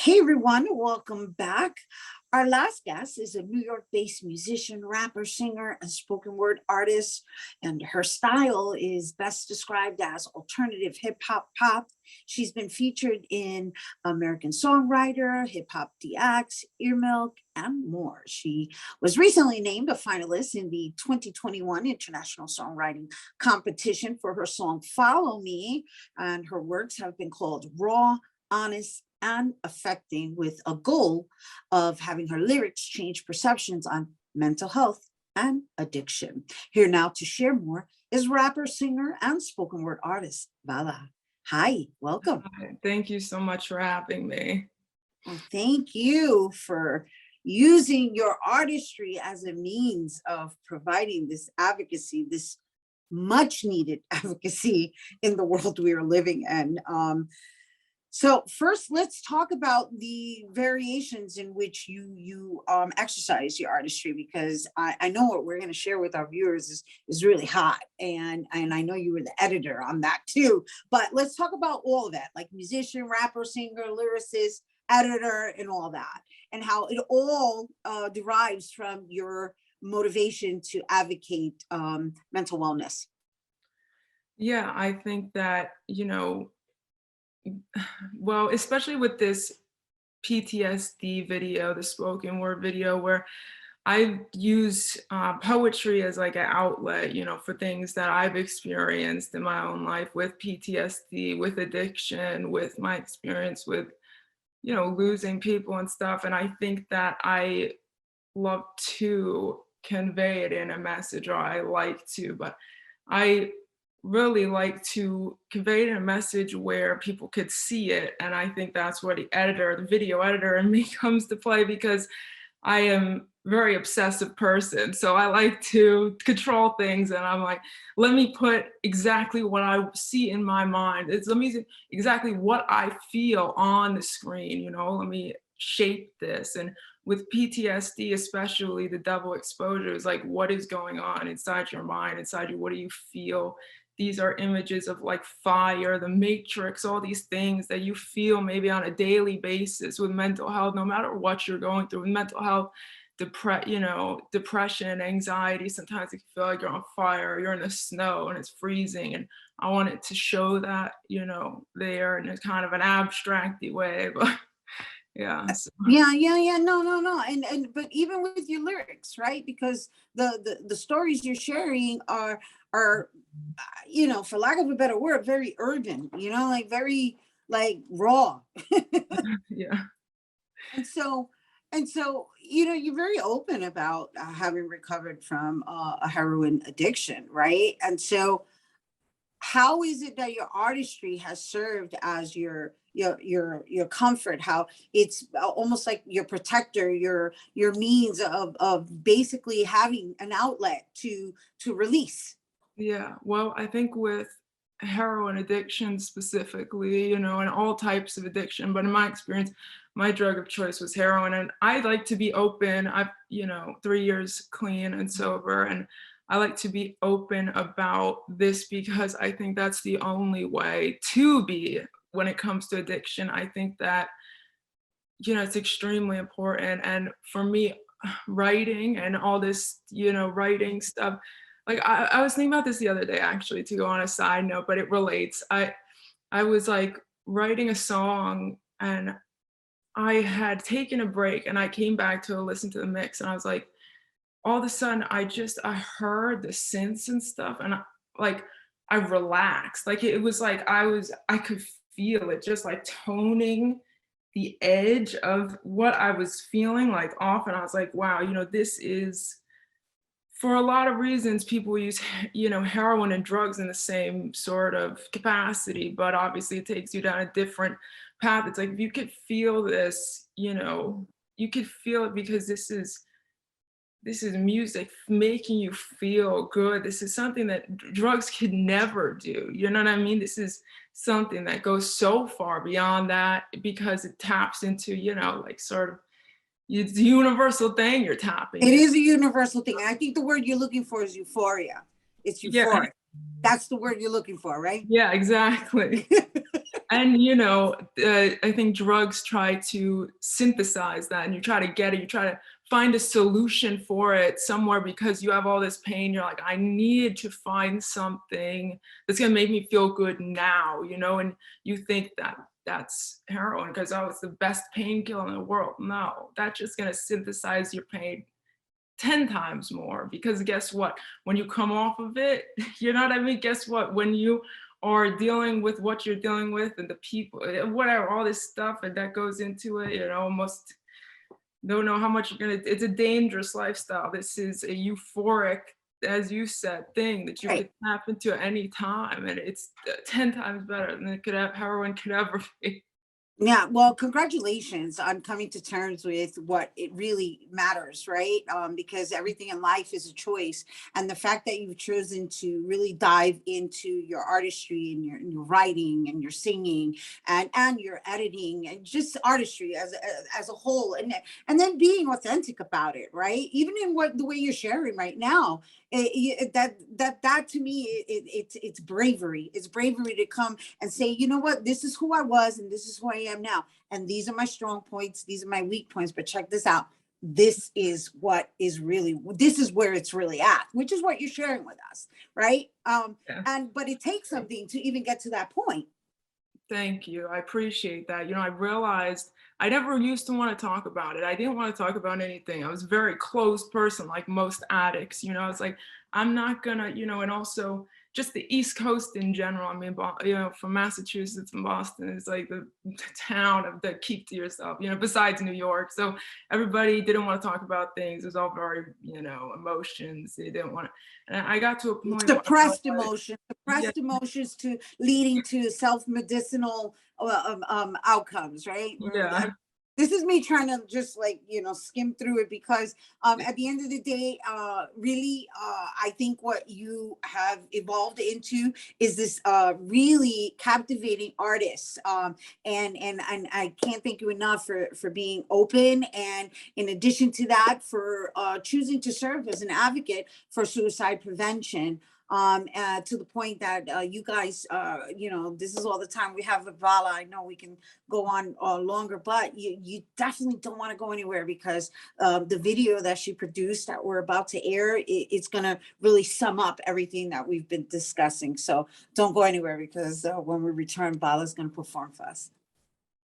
Hey everyone, welcome back. Our last guest is a New York-based musician, rapper, singer, and spoken word artist, and her style is best described as alternative hip hop pop. She's been featured in American Songwriter, Hip Hop DX, Earmilk, and more. She was recently named a finalist in the 2021 International Songwriting Competition for her song "Follow Me," and her works have been called raw, honest, and affecting, with a goal of having her lyrics change perceptions on mental health and addiction. Here now to share more is rapper, singer, and spoken word artist Vala. Hi, welcome. Hi, thank you so much for having me. Well, thank you for using your artistry as a means of providing this advocacy, this much needed advocacy in the world we are living in. So first, let's talk about the variations in which you exercise your artistry, because I know what we're going to share with our viewers is really hot, and I know you were the editor on that too. But let's talk about all of that, like musician, rapper, singer, lyricist, editor, and all that, and how it all derives from your motivation to advocate mental wellness. Yeah, I think that, well, especially with this PTSD video, the spoken word video, where I use poetry as like an outlet, for things that I've experienced in my own life with PTSD, with addiction, with my experience with, losing people and stuff. And I think that I love to convey it in a message, or I like to, but I really like to convey it in a message where people could see it. And I think that's where the video editor in me comes to play, because I am a very obsessive person. So I like to control things, and I'm like, let me put exactly what I see in my mind. Let me see exactly what I feel on the screen, let me shape this. And with PTSD, especially the double exposure, is like, what is going on inside your mind, inside you? What do you feel? These are images of like fire, the matrix, all these things that you feel maybe on a daily basis with mental health, no matter what you're going through. With mental health, depression, anxiety, sometimes you feel like you're on fire, you're in the snow and it's freezing. And I wanted to show that, there in a kind of an abstracty way, but yeah. So. Yeah. No. And but even with your lyrics, right? Because the stories you're sharing are for lack of a better word, very urban, like very like raw. Yeah. And so you're very open about having recovered from a heroin addiction, right? And so how is it that your artistry has served as your comfort, how it's almost like your protector, your means of basically having an outlet to release? Yeah, well, I think with heroin addiction specifically, and all types of addiction, but in my experience, my drug of choice was heroin. And I like to be open. I've, 3 years clean and sober, and I like to be open about this because I think that's the only way to be when it comes to addiction. I think that, it's extremely important. And for me, writing and all this, writing stuff, like I was thinking about this the other day, actually, to go on a side note, but it relates. I was like writing a song, and I had taken a break, and I came back to listen to the mix, and I was like, all of a sudden I heard the synths and stuff, and I relaxed. Like it was like I could feel it just like toning the edge of what I was feeling like off. And I was like, wow, this is, for a lot of reasons, people use, heroin and drugs in the same sort of capacity, but obviously it takes you down a different path. It's like, if you could feel this, you could feel it, because this is music making you feel good. This is something that drugs could never do. You know what I mean? This is something that goes so far beyond that, because it taps into, like sort of, it's a universal thing you're tapping. It is a universal thing. I think the word you're looking for is euphoria. It's euphoric. Yeah. That's the word you're looking for, right? Yeah, exactly. And, you know, I think drugs try to synthesize that, and you try to get it, you try to find a solution for it somewhere because you have all this pain. You're like, I need to find something that's gonna make me feel good now, you know, and you think that that's heroin because, oh, it's the best painkiller in the world. No, that's just gonna synthesize your pain 10 times more, because guess what? When you come off of it, you know what I mean? Guess what? When you are dealing with what you're dealing with and the people, whatever, all this stuff and that goes into it, you know, almost don't know how much you're gonna, it's a dangerous lifestyle. This is a euphoric, as you said, thing that you Right. could tap into at any time. And it's 10 times better than it could have, heroin could ever be. Yeah, well, congratulations on coming to terms with what it really matters, right? Because everything in life is a choice, and the fact that you've chosen to really dive into your artistry and your writing and your singing and your editing and just artistry as a whole, and then being authentic about it, right? Even in what the way you're sharing right now, that to me, it's bravery. It's bravery to come and say, you know what, this is who I was and this is who I am now. And these are my strong points, these are my weak points, but check this out. This is what is really, this is where it's really at, which is what you're sharing with us, right? Yeah. And but it takes something to even get to that point. Thank you. I appreciate that. You know, I realized I never used to want to talk about it. I didn't want to talk about anything. I was a very closed person, like most addicts. You know, I was like, I'm not gonna, you know, and also just the East Coast in general. I mean, you know, from Massachusetts and Boston is like the town of the keep to yourself, you know, besides New York. So everybody didn't want to talk about things. It was all very, you know, emotions. They didn't want to. And I got to a point where I Suppressed realized, emotion, yeah, suppressed emotions to leading to self-medicinal outcomes, right? yeah, This is me trying to just like, skim through it because at the end of the day, really, I think what you have evolved into is this really captivating artist. And I can't thank you enough for being open, and in addition to that, for choosing to serve as an advocate for suicide prevention, to the point that you guys, this is all the time we have with Vala. I know we can go on longer, but you definitely don't want to go anywhere because the video that she produced that we're about to air, it's going to really sum up everything that we've been discussing. So don't go anywhere because when we return, Vala's going to perform for us.